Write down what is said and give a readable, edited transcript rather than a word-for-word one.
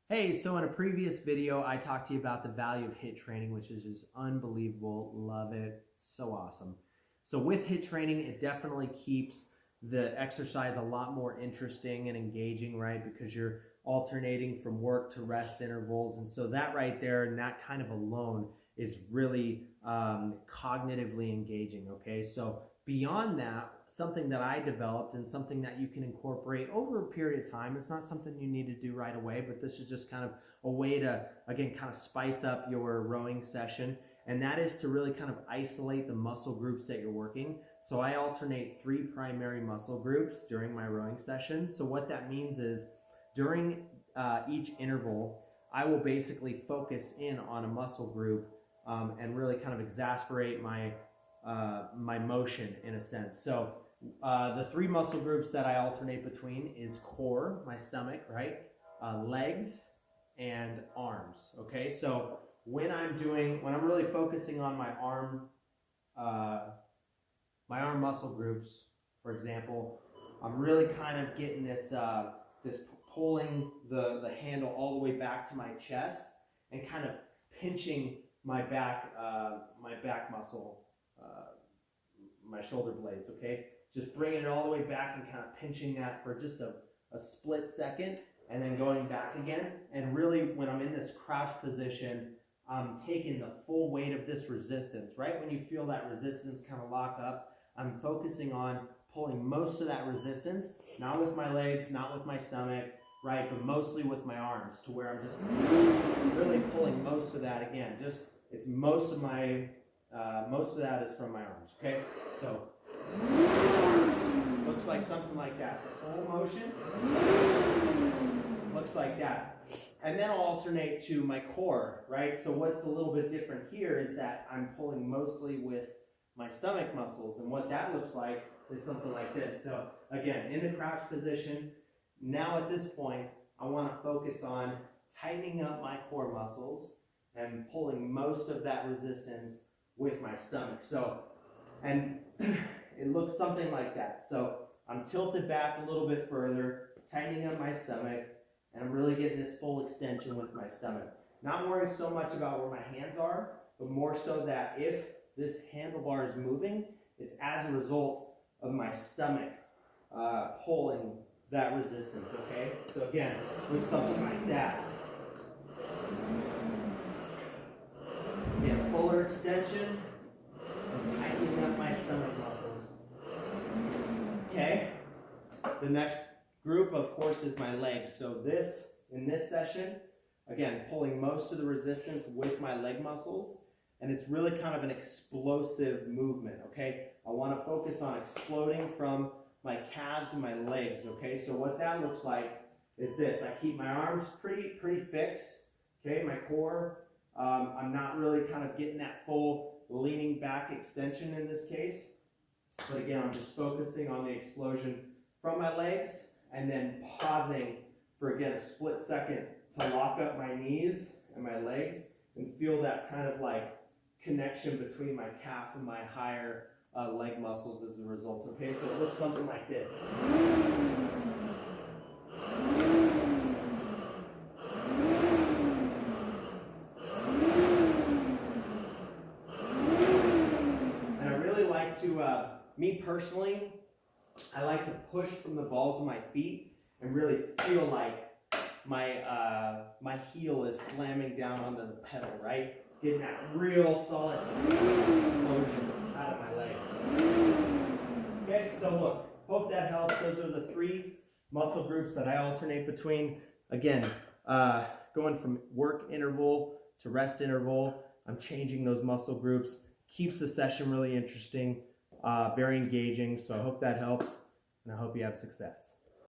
Hey, so in a previous video, I talked to you about the value of HIIT training, which is just unbelievable. Love it. So awesome. So with HIIT training, it definitely keeps the exercise a lot more interesting and engaging, right? Because you're alternating from work to rest intervals. And so that right there and that kind of alone is really cognitively engaging, okay? So beyond that, something that I developed and something that you can incorporate over a period of time. It's not something you need to do right away, but this is just kind of a way to, again, kind of spice up your rowing session. And that is to really kind of isolate the muscle groups that you're working. So I alternate 3 primary muscle groups during my rowing sessions. So what that means is during each interval, I will basically focus in on a muscle group and really kind of exasperate my my motion in a sense. So the 3 muscle groups that I alternate between is core, my stomach, right? Legs and arms. Okay, so when I'm really focusing on my arm muscle groups, for example, I'm really kind of getting this this pulling the handle all the way back to my chest and kind of pinching my back muscle, my shoulder blades, okay? Just bringing it all the way back and kind of pinching that for just a split second and then going back again. And really when I'm in this crouch position, I'm taking the full weight of this resistance. Right when you feel that resistance kind of lock up, I'm focusing on pulling most of that resistance, not with my legs, not with my stomach, right, but mostly with my arms, to where I'm just really pulling most of that again. Just it's most of that is from my arms. Okay, so looks like something like that. The full motion looks like that. And then I'll alternate to my core, right? So what's a little bit different here is that I'm pulling mostly with my stomach muscles, and what that looks like is something like this. So again, in the crouch position, now at this point, I want to focus on tightening up my core muscles and pulling most of that resistance with my stomach. So, and it looks something like that. So I'm tilted back a little bit further, tightening up my stomach, and I'm really getting this full extension with my stomach. Not worrying so much about where my hands are, but more so that if this handlebar is moving, it's as a result of my stomach pulling that resistance, okay? So again, looks something like that. Again, fuller extension and tightening up my stomach muscles. Okay? The next group, of course, is my legs. So in this session, again, pulling most of the resistance with my leg muscles, and it's really kind of an explosive movement, okay? I want to focus on exploding from my calves and my legs, okay? So what that looks like is this. I keep my arms pretty fixed, okay? My core, I'm not really kind of getting that full leaning back extension in this case. But again, I'm just focusing on the explosion from my legs and then pausing for, again, a split second to lock up my knees and my legs and feel that kind of like connection between my calf and my higher leg muscles as a result. Okay, so it looks something like this. And I really like to, me personally, I like to push from the balls of my feet and really feel like my heel is slamming down onto the pedal, right? Getting that real solid explosion out of my legs. Okay, so look, hope that helps. Those are the 3 muscle groups that I alternate between. Again, going from work interval to rest interval, I'm changing those muscle groups. Keeps the session really interesting, very engaging. So I hope that helps, and I hope you have success.